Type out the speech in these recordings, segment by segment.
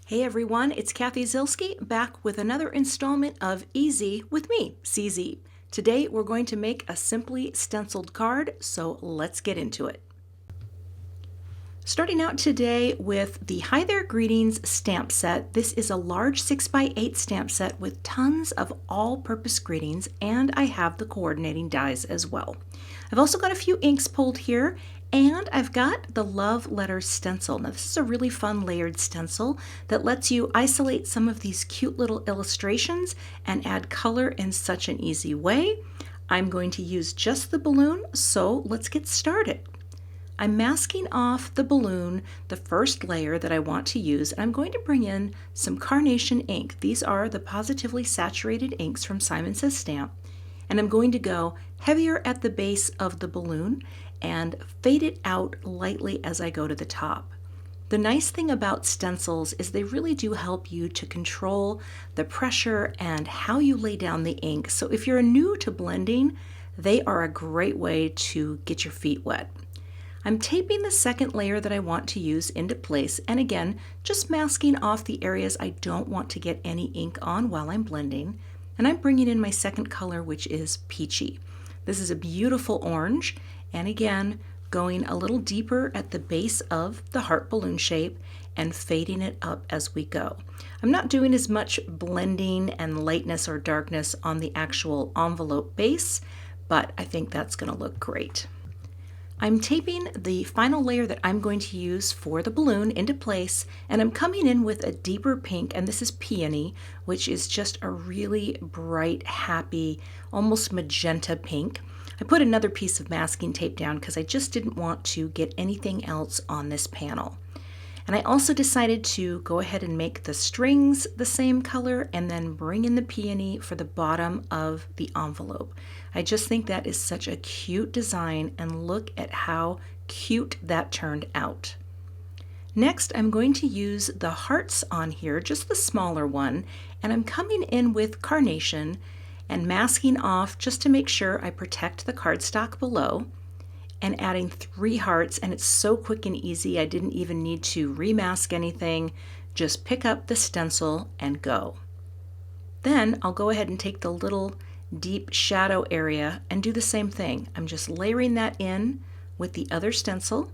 Hey everyone, it's Cathy Zielske back with another installment of Easy with me, CZ. Today we're going to make a Simply Stenciled card, so let's get into it. Starting out today with the Hi There Greetings stamp set. This is a large 6x8 stamp set with tons of all-purpose greetings, and I have the coordinating dies as well. I've also got a few inks pulled here, and I've got the Love Letters stencil. Now this is a really fun layered stencil that lets you isolate some of these cute little illustrations and add color in such an easy way. I'm going to use just the balloon, so let's get started. I'm masking off the balloon, the first layer that I want to use, and I'm going to bring in some Carnation ink. These are the Pawsitively saturated inks from Simon Says Stamp, and I'm going to go heavier at the base of the balloon and fade it out lightly as I go to the top. The nice thing about stencils is they really do help you to control the pressure and how you lay down the ink. So if you're new to blending, they are a great way to get your feet wet. I'm taping the second layer that I want to use into place, and again, just masking off the areas I don't want to get any ink on while I'm blending. And I'm bringing in my second color, which is Peachy. This is a beautiful orange, and again, going a little deeper at the base of the heart balloon shape and fading it up as we go. I'm not doing as much blending and lightness or darkness on the actual envelope base, but I think that's going to look great. I'm taping the final layer that I'm going to use for the balloon into place, and I'm coming in with a deeper pink, and this is Peony, which is just a really bright, happy, almost magenta pink. I put another piece of masking tape down because I just didn't want to get anything else on this panel. And I also decided to go ahead and make the strings the same color and then bring in the peony for the bottom of the envelope. I just think that is such a cute design, and look at how cute that turned out. Next, I'm going to use the hearts on here, just the smaller one, and I'm coming in with Carnation and masking off just to make sure I protect the cardstock below, and adding 3 hearts, and it's so quick and easy I didn't even need to remask anything. Just pick up the stencil and go. Then I'll go ahead and take the little deep shadow area and do the same thing. I'm just layering that in with the other stencil,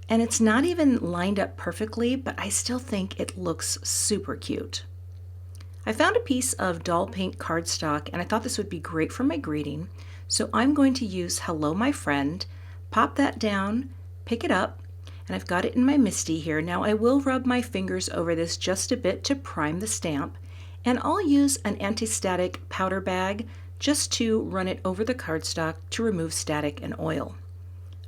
and it's not even lined up perfectly, but I still think it looks super cute. I found a piece of doll pink cardstock, and I thought this would be great for my greeting. So I'm going to use Hello My Friend, pop that down, pick it up, and I've got it in my MISTI here. Now I will rub my fingers over this just a bit to prime the stamp, and I'll use an anti-static powder bag just to run it over the cardstock to remove static and oil.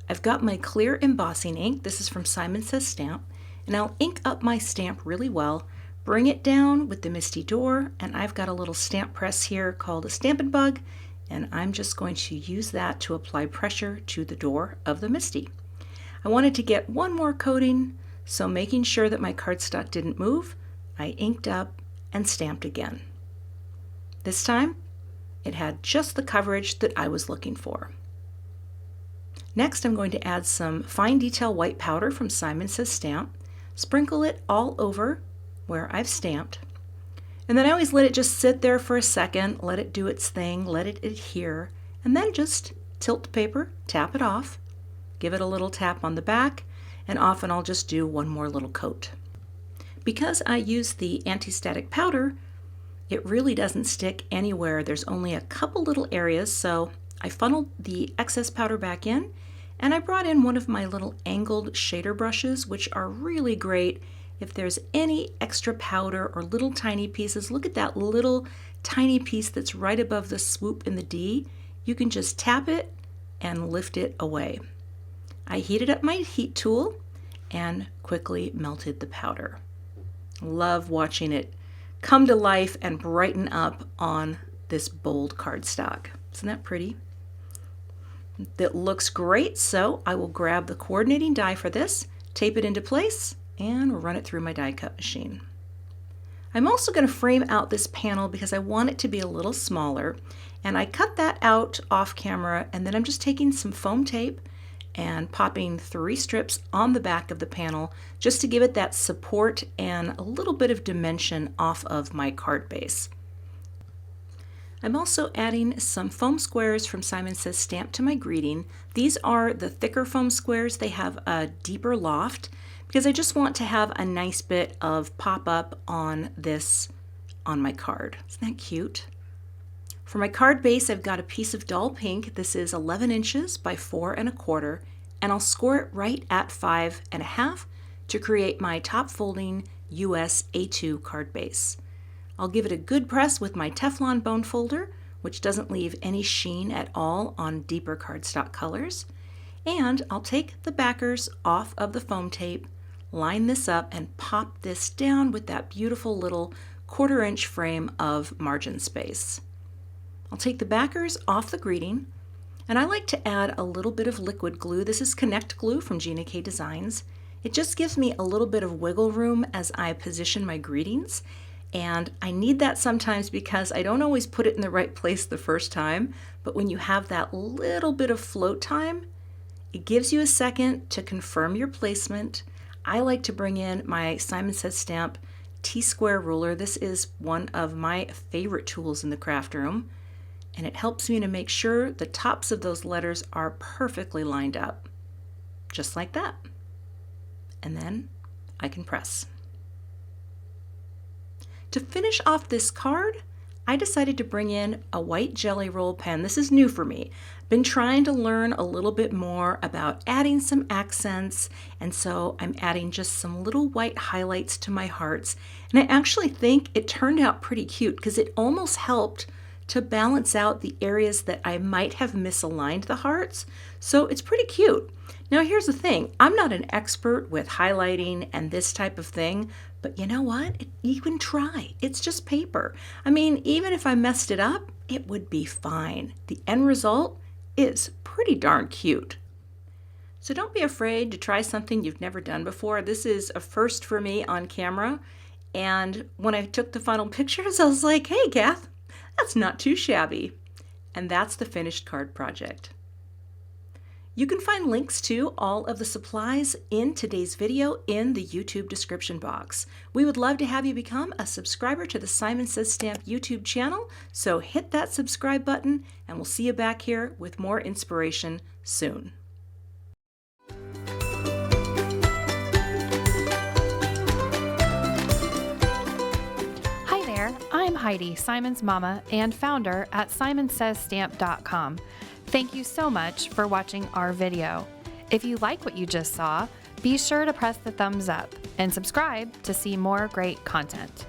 I've got my clear embossing ink, this is from Simon Says Stamp, and I'll ink up my stamp really well, bring it down with the MISTI door, and I've got a little stamp press here called a Stampin' Bug, and I'm just going to use that to apply pressure to the door of the MISTI. I wanted to get one more coating, so making sure that my cardstock didn't move, I inked up and stamped again. This time, it had just the coverage that I was looking for. Next, I'm going to add some fine detail white powder from Simon Says Stamp, sprinkle it all over where I've stamped, and then I always let it just sit there for a second, let it do its thing, let it adhere, and then just tilt the paper, tap it off, give it a little tap on the back, and often I'll just do one more little coat. Because I use the anti-static powder, it really doesn't stick anywhere. There's only a couple little areas, so I funneled the excess powder back in, and I brought in one of my little angled shader brushes, which are really great if there's any extra powder or little tiny pieces. Look at that little tiny piece that's right above the swoop in the D. You can just tap it and lift it away. I heated up my heat tool and quickly melted the powder. Love watching it come to life and brighten up on this bold cardstock. Isn't that pretty? That looks great, so I will grab the coordinating die for this, tape it into place, and run it through my die cut machine. I'm also going to frame out this panel because I want it to be a little smaller, and I cut that out off camera, and then I'm just taking some foam tape and popping 3 strips on the back of the panel just to give it that support and a little bit of dimension off of my card base. I'm also adding some foam squares from Simon Says Stamp to my greeting. These are the thicker foam squares. They have a deeper loft because I just want to have a nice bit of pop-up on my card. Isn't that cute? For my card base, I've got a piece of dull pink. This is 11 inches by 4 1/4, and I'll score it right at 5 1/2 to create my top folding US A2 card base. I'll give it a good press with my Teflon bone folder, which doesn't leave any sheen at all on deeper cardstock colors. And I'll take the backers off of the foam tape, line this up, and pop this down with that beautiful little 1/4 inch frame of margin space. I'll take the backers off the greeting, and I like to add a little bit of liquid glue. This is Connect Glue from Gina K Designs. It just gives me a little bit of wiggle room as I position my greetings, and I need that sometimes because I don't always put it in the right place the first time, but when you have that little bit of float time, it gives you a second to confirm your placement. I like to bring in my Simon Says Stamp T-square ruler. This is one of my favorite tools in the craft room, and it helps me to make sure the tops of those letters are perfectly lined up, just like that. And then I can press. To finish off this card, I decided to bring in a white jelly roll pen. This is new for me. I've been trying to learn a little bit more about adding some accents, and so I'm adding just some little white highlights to my hearts. And I actually think it turned out pretty cute because it almost helped to balance out the areas that I might have misaligned the hearts. So it's pretty cute. Now here's the thing, I'm not an expert with highlighting and this type of thing, but you know what? You can try. It's just paper. I mean, even if I messed it up, it would be fine. The end result is pretty darn cute. So don't be afraid to try something you've never done before. This is a first for me on camera. And when I took the final pictures, I was like, hey, Kath, that's not too shabby. And that's the finished card project. You can find links to all of the supplies in today's video in the YouTube description box. We would love to have you become a subscriber to the Simon Says Stamp YouTube channel, so hit that subscribe button and we'll see you back here with more inspiration soon. I'm Heidi, Simon's mama and founder at simonsaysstamp.com. Thank you so much for watching our video. If you like what you just saw, be sure to press the thumbs up and subscribe to see more great content.